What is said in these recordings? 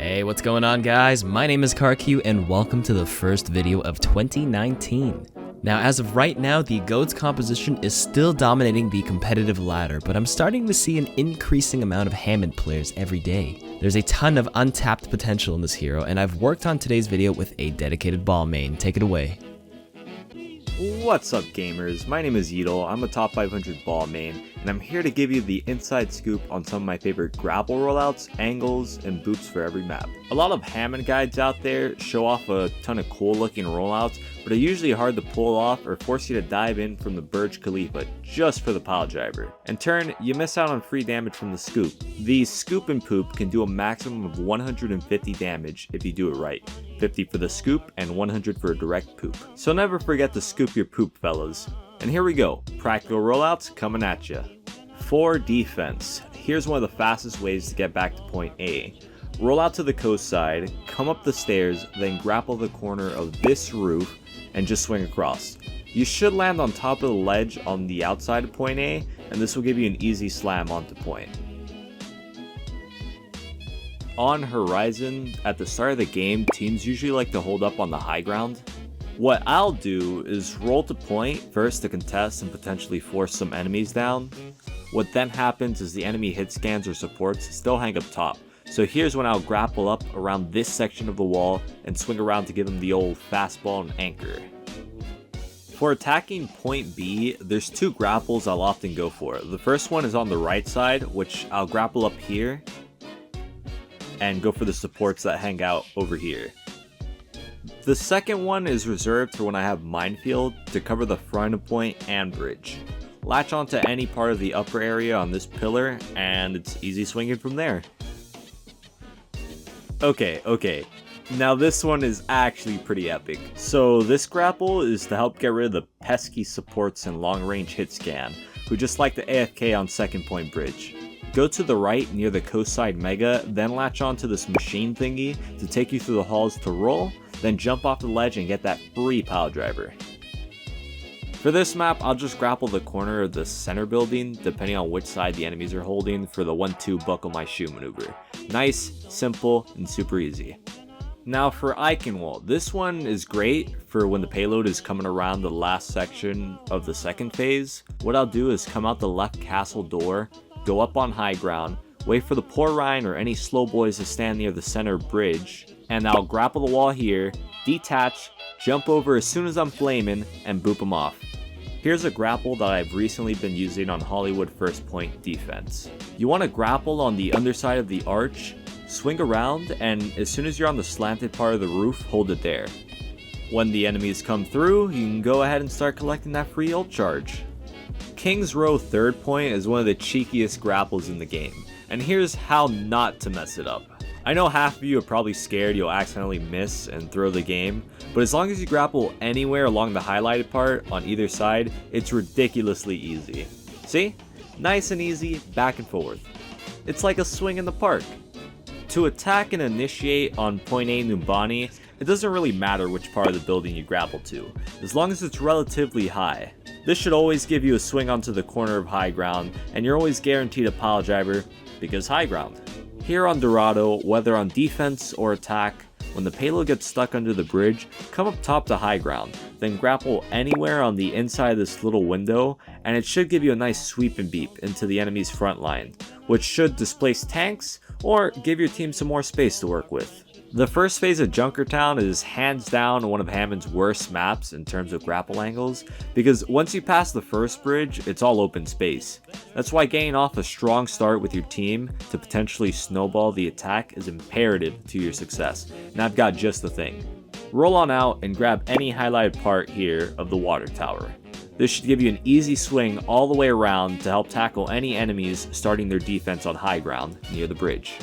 Hey, what's going on, guys? My name is KarQ and welcome to the first video of 2019. Now, as of right now, the GOATS composition is still dominating the competitive ladder, but I'm starting to see an increasing amount of Hammond players every day. There's a ton of untapped potential in this hero, and I've worked on today's video with a dedicated ball main. Take it away. What's up, gamers? My name is Yeatle. I'm a top 500 ball main, and I'm here to give you the inside scoop on some of my favorite grapple rollouts, angles, and boots for every map. A lot of Hammond guides out there show off a ton of cool looking rollouts, but are usually hard to pull off or force you to dive in from the Burj Khalifa just for the pile driver. In turn, you miss out on free damage from the scoop. The scoop and poop can do a maximum of 150 damage if you do it right. 50 for the scoop and 100 for a direct poop. So never forget to scoop your poop, fellas. And here we go, practical rollouts coming at ya. For defense, here's one of the fastest ways to get back to point A. Roll out to the coast side, come up the stairs, then grapple the corner of this roof and just swing across. You should land on top of the ledge on the outside of point A, and this will give you an easy slam onto point. On Horizon, at the start of the game, teams usually like to hold up on the high ground. What I'll do is roll to point first to contest and potentially force some enemies down. What then happens is the enemy hit scans or supports still hang up top. So here's when I'll grapple up around this section of the wall and swing around to give them the old fastball and anchor. For attacking point B, there's two grapples I'll often go for. The first one is on the right side, which I'll grapple up here and go for the supports that hang out over here. The second one is reserved for when I have minefield to cover the front of point and bridge. Latch onto any part of the upper area on this pillar and it's easy swinging from there. Okay, now this one is actually pretty epic. So this grapple is to help get rid of the pesky supports and long range hit scan who just like to AFK on second point bridge. Go to the right near the coastside mega, then latch onto this machine thingy to take you through the halls to roll, then jump off the ledge and get that free pile driver. For this map, I'll just grapple the corner of the center building, depending on which side the enemies are holding, for the 1-2 buckle my shoe maneuver. Nice, simple, and super easy. Now for Eichenwald, this one is great for when the payload is coming around the last section of the second phase. What I'll do is come out the left castle door, go up on high ground, wait for the poor Ryan or any slow boys to stand near the center bridge, and I'll grapple the wall here, detach, jump over as soon as I'm flaming, and boop them off. Here's a grapple that I've recently been using on Hollywood first point defense. You want to grapple on the underside of the arch, swing around, and as soon as you're on the slanted part of the roof, hold it there. When the enemies come through, you can go ahead and start collecting that free ult charge. King's Row third point is one of the cheekiest grapples in the game, and here's how not to mess it up. I know half of you are probably scared you'll accidentally miss and throw the game, but as long as you grapple anywhere along the highlighted part on either side, it's ridiculously easy. See? Nice and easy, back and forth. It's like a swing in the park. To attack and initiate on point A Numbani, it doesn't really matter which part of the building you grapple to, as long as it's relatively high. This should always give you a swing onto the corner of high ground, and you're always guaranteed a pile driver because high ground. Here on Dorado, whether on defense or attack, when the payload gets stuck under the bridge, come up top to high ground, then grapple anywhere on the inside of this little window, and it should give you a nice sweep and beep into the enemy's front line, which should displace tanks or give your team some more space to work with. The first phase of Junkertown is hands down one of Hammond's worst maps in terms of grapple angles, because once you pass the first bridge, it's all open space. That's why getting off a strong start with your team to potentially snowball the attack is imperative to your success, and I've got just the thing. Roll on out and grab any highlighted part here of the water tower. This should give you an easy swing all the way around to help tackle any enemies starting their defense on high ground near the bridge.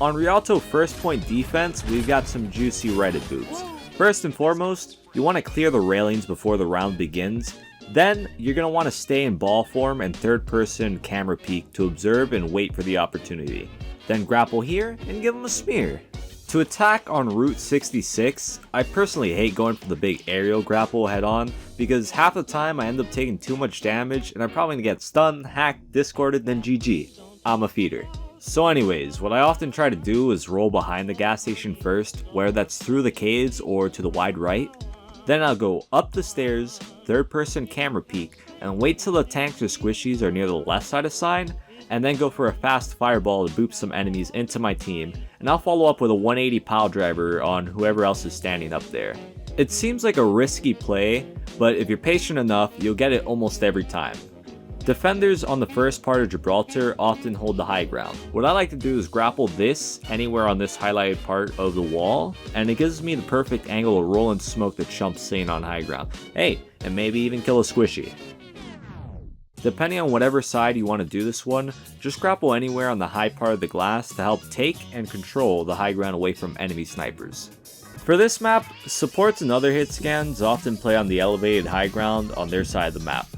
On Rialto first point defense, we've got some juicy Reddit boots. First and foremost, you want to clear the railings before the round begins. Then, you're going to want to stay in ball form and third person camera peek to observe and wait for the opportunity. Then grapple here and give them a smear. To attack on Route 66, I personally hate going for the big aerial grapple head on because half the time I end up taking too much damage and I'm probably going to get stunned, hacked, discorded, then GG. I'm a feeder. So anyways, what I often try to do is roll behind the gas station first, whether that's through the caves or to the wide right. Then I'll go up the stairs, third person camera peek, and wait till the tanks or squishies are near the left side of sign, and then go for a fast fireball to boop some enemies into my team, and I'll follow up with a 180 pile driver on whoever else is standing up there. It seems like a risky play, but if you're patient enough, you'll get it almost every time. Defenders on the first part of Gibraltar often hold the high ground. What I like to do is grapple this anywhere on this highlighted part of the wall, and it gives me the perfect angle to roll and smoke the chump sitting on high ground. Hey, and maybe even kill a squishy. Depending on whatever side you want to do this one, just grapple anywhere on the high part of the glass to help take and control the high ground away from enemy snipers. For this map, supports and other hit scans often play on the elevated high ground on their side of the map.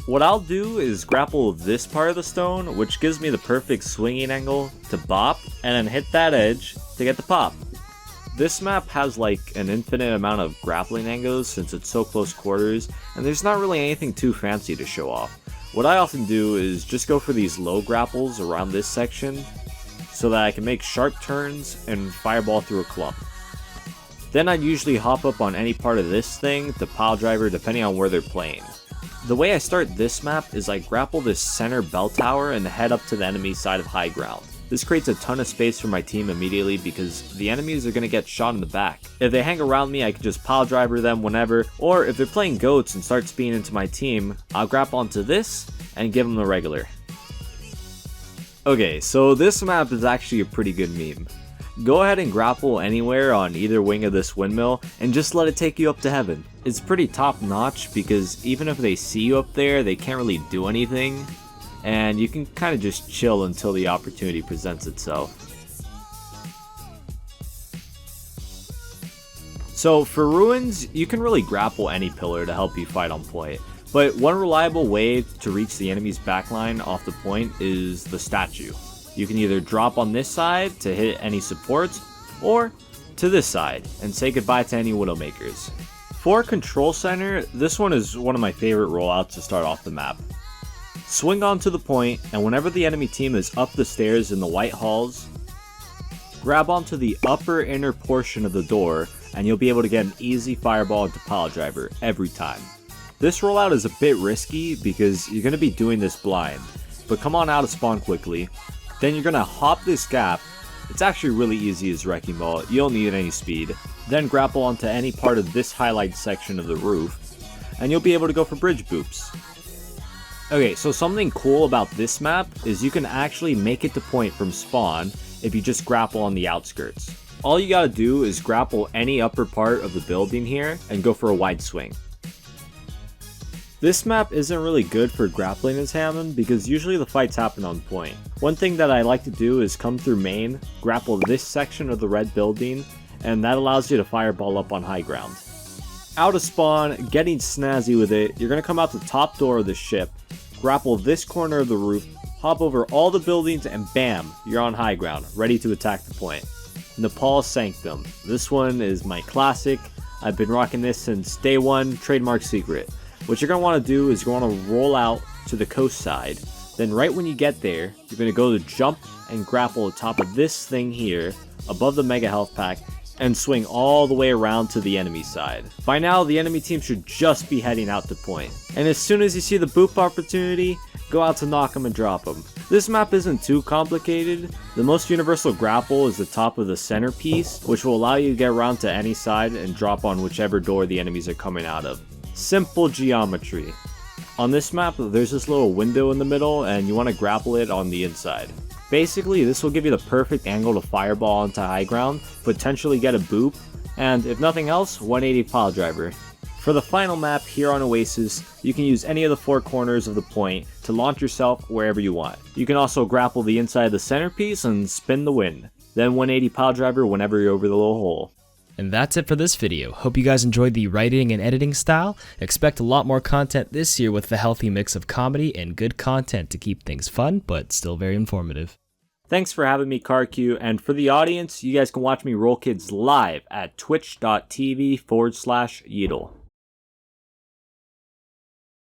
What I'll do is grapple this part of the stone, which gives me the perfect swinging angle to bop and then hit that edge to get the pop. This map has like an infinite amount of grappling angles since it's so close quarters, and there's not really anything too fancy to show off. What I often do is just go for these low grapples around this section so that I can make sharp turns and fireball through a clump. Then I'd usually hop up on any part of this thing to pile driver depending on where they're playing. The way I start this map is I grapple this center bell tower and head up to the enemy side of high ground. This creates a ton of space for my team immediately because the enemies are going to get shot in the back. If they hang around me, I can just pile driver them whenever, or if they're playing goats and start speeding into my team, I'll grapple onto this and give them the regular. Okay, so this map is actually a pretty good meme. Go ahead and grapple anywhere on either wing of this windmill and just let it take you up to heaven. It's pretty top notch because even if they see you up there, they can't really do anything, and you can kind of just chill until the opportunity presents itself. So for ruins, you can really grapple any pillar to help you fight on point, but one reliable way to reach the enemy's backline off the point is the statue. You can either drop on this side to hit any supports, or to this side and say goodbye to any Widowmakers. For Control Center, this one is one of my favorite rollouts to start off the map. Swing onto the point, and whenever the enemy team is up the stairs in the white halls, grab onto the upper inner portion of the door, and you'll be able to get an easy fireball into pile driver every time. This rollout is a bit risky because you're going to be doing this blind, but come on out of spawn quickly. Then you're going to hop this gap. It's actually really easy as Wrecking Ball, you don't need any speed. Then grapple onto any part of this highlight section of the roof, and you'll be able to go for bridge boops. Okay, so something cool about this map is you can actually make it to point from spawn if you just grapple on the outskirts. All you gotta do is grapple any upper part of the building here and go for a wide swing. This map isn't really good for grappling as Hammond because usually the fights happen on point. One thing that I like to do is come through main, grapple this section of the red building, and that allows you to fireball up on high ground. Out of spawn, getting snazzy with it, you're going to come out the top door of the ship, grapple this corner of the roof, hop over all the buildings, and bam, you're on high ground, ready to attack the point. Nepal Sanctum. This one is my classic. I've been rocking this since day one, trademark secret. What you're going to want to do is you're going to roll out to the coast side. Then right when you get there, you're going to go to jump and grapple atop of this thing here, above the mega health pack, and swing all the way around to the enemy side. By now, the enemy team should just be heading out to point. And as soon as you see the boop opportunity, go out to knock them and drop them. This map isn't too complicated. The most universal grapple is the top of the centerpiece, which will allow you to get around to any side and drop on whichever door the enemies are coming out of. Simple geometry. On this map, there's this little window in the middle and you want to grapple it on the inside. Basically, this will give you the perfect angle to fireball onto high ground, potentially get a boop, and if nothing else, 180 pile driver. For the final map here on Oasis, you can use any of the four corners of the point to launch yourself wherever you want. You can also grapple the inside of the centerpiece and spin the win. Then 180 pile driver whenever you're over the little hole. And that's it for this video. Hope you guys enjoyed the writing and editing style. Expect a lot more content this year with a healthy mix of comedy and good content to keep things fun, but still very informative. Thanks for having me, KarQ, and for the audience, you guys can watch me roll kids live at twitch.tv/Yeatle.